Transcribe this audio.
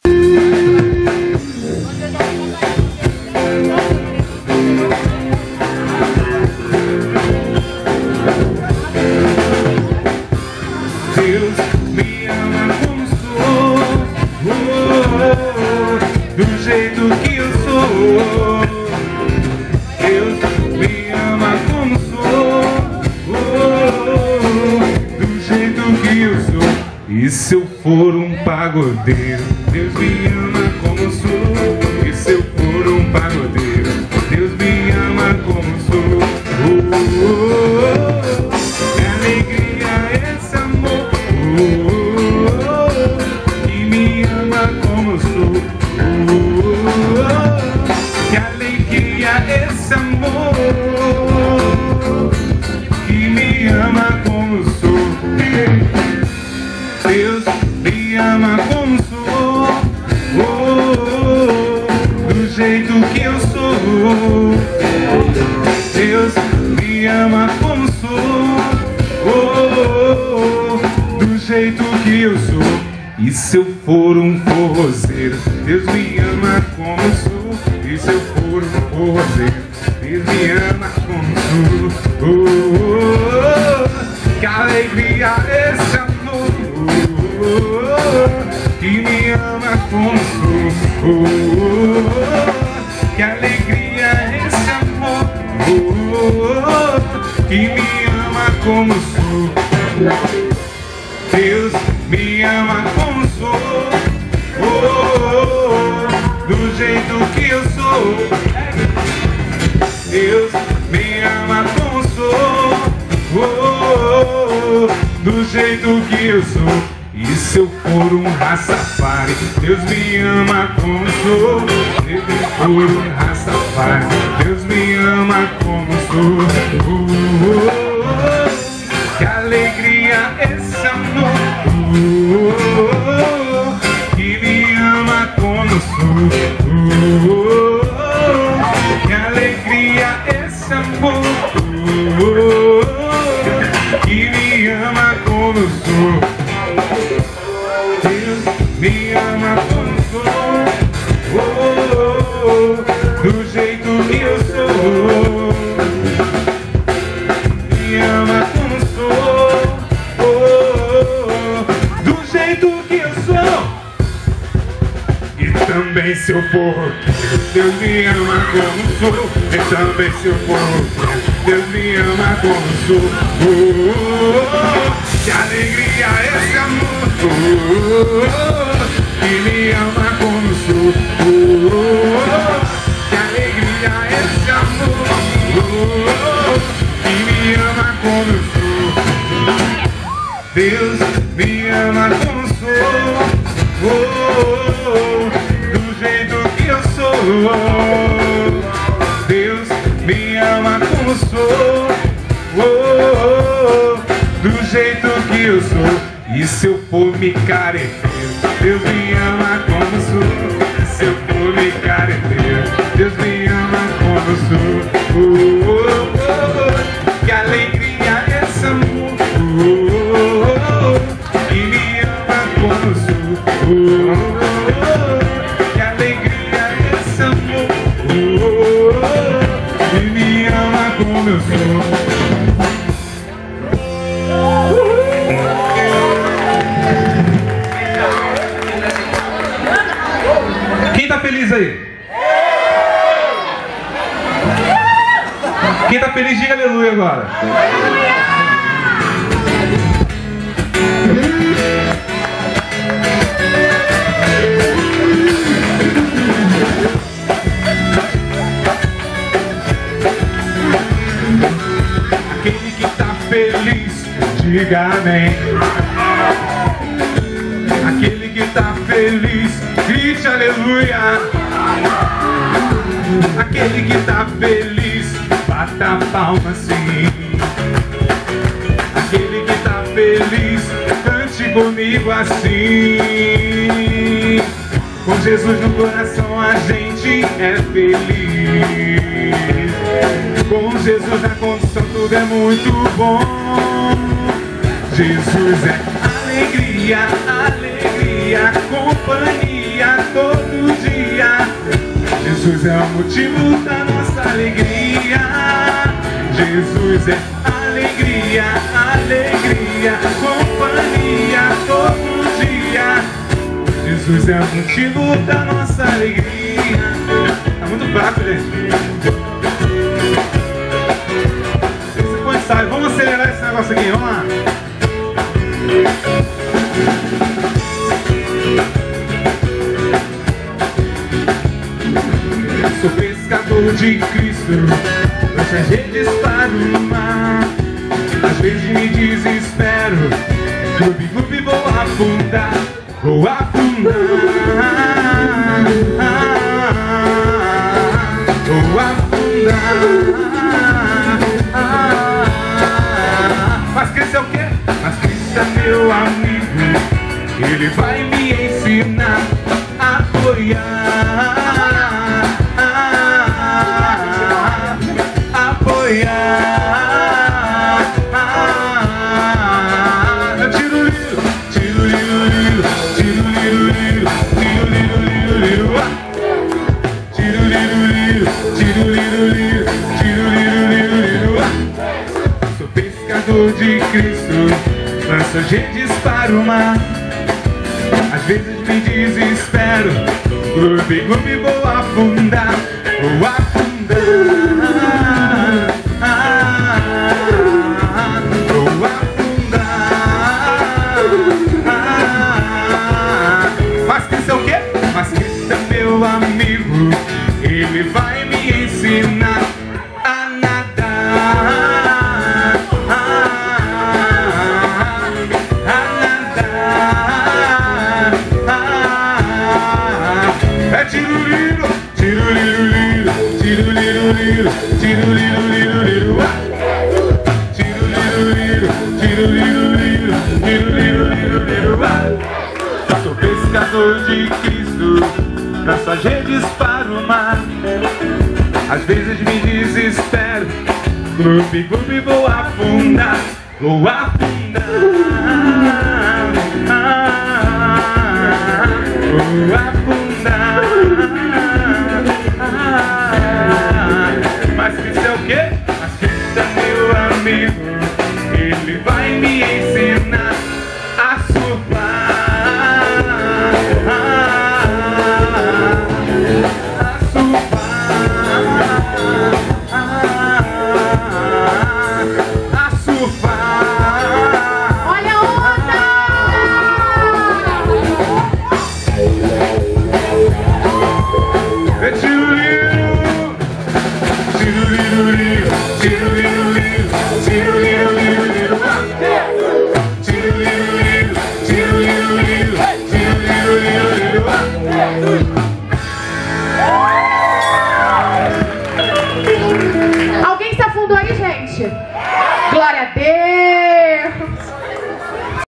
Deus me ama como sou, do jeito que eu sou. Deus me ama como sou, do jeito que eu sou. E se eu for um pagodeiro, Deus me ama como sou. E se eu for um pagodeiro, Deus me ama como sou. Que alegria esse amor, que me ama como sou. Que alegria esse amor, que me ama como sou. Deus me ama como sou, do jeito que eu sou. Deus me ama como sou, do jeito que eu sou. E se eu for um forrozeiro, Deus me ama como sou. E se eu for um forrozeiro, Deus me ama como sou. Que alegria esse amor, que me ama como sou. Que alegria esse amor, que me ama como sou. Deus me ama como sou, do jeito que eu sou. Deus me ama como sou, do jeito que eu sou. E se eu for um Rastafari, Deus me ama como sou. Se eu for um Rastafari, Deus me ama como sou. Que alegria esse amor, que me ama como sou. Que alegria esse amor, que me ama como sou. Deus me ama como sou, do jeito que eu sou. Me ama como sou, do jeito que eu sou. E também se eu for roqueiro, Deus me ama como sou. E também se eu for roqueiro, Deus me ama como sou. Que alegria esse amor, que me ama como sou. Que alegria esse amor, que me ama como sou. Deus me ama como sou, do jeito que eu sou. Deus me ama como sou, do jeito que eu sou. E se eu for micareteiro, Deus me ama como sou. Se eu for micareteiro, Deus me ama como sou. Que alegria esse amor, que me ama como sou. Que alegria esse amor, que me ama como eu sou. Quem tá feliz aí? Quem tá feliz, diga aleluia agora. Aquele que tá feliz, diga amém. Aquele que tá feliz, grite aleluia. Aquele que tá feliz, bata a palma sim. Aquele que tá feliz, cante comigo assim. Com Jesus no coração a gente é feliz. Com Jesus na condição tudo é muito bom. Jesus é alegria, alegria, companhia Jesus é o motivo da nossa alegria. Jesus é alegria, alegria, companhia todo dia. Jesus é o motivo da nossa alegria. Tá muito fraco, gente. Esse foi o ensaio. Vamos acelerar esse negócio aqui, vamos lá. Sou pescador de Cristo, lanço as redes para o mar. Às vezes me desespero, clube, clube, vou afundar, vou afundar, vou afundar. Mas Cristo é o quê? Mas Cristo é meu amigo, Ele vai me ensinar a apoiar. Sou pescador de Cristo, lanço as redes para o mar. Às vezes me desespero, clube, clube, vou afundar, vou afundar, vou afundar. Mas Cristo é o quê? Mas Cristo é meu amigo, Ele vai me ensinar a nadar, é tiro-liro, tiro-liro-liro, tiro-liro-liro, tiro-liro-liro-liro, tiro-liro-liro, tiro-liro-liro, tiro-liro-liro-liro. Sou pescador de Cristo, lanço as redes para o mar. Às vezes me desespero, clube, clube, vou afundar, vou afundar, vou afundar. Mas Cristo é o quê? Mas Cristo é meu amigo, Ele vai me ensinar a surfar, a surfar, a surfar. Olha a onda! É tiro-liro, tiro-liro-liro, tiro-liro-liro, tiro-liro-liro-liro, tiro-liro-liro, tiro-liro-liro, tiro-liro-liro-liro. Alguém se afundou aí, gente? Glória a Deus!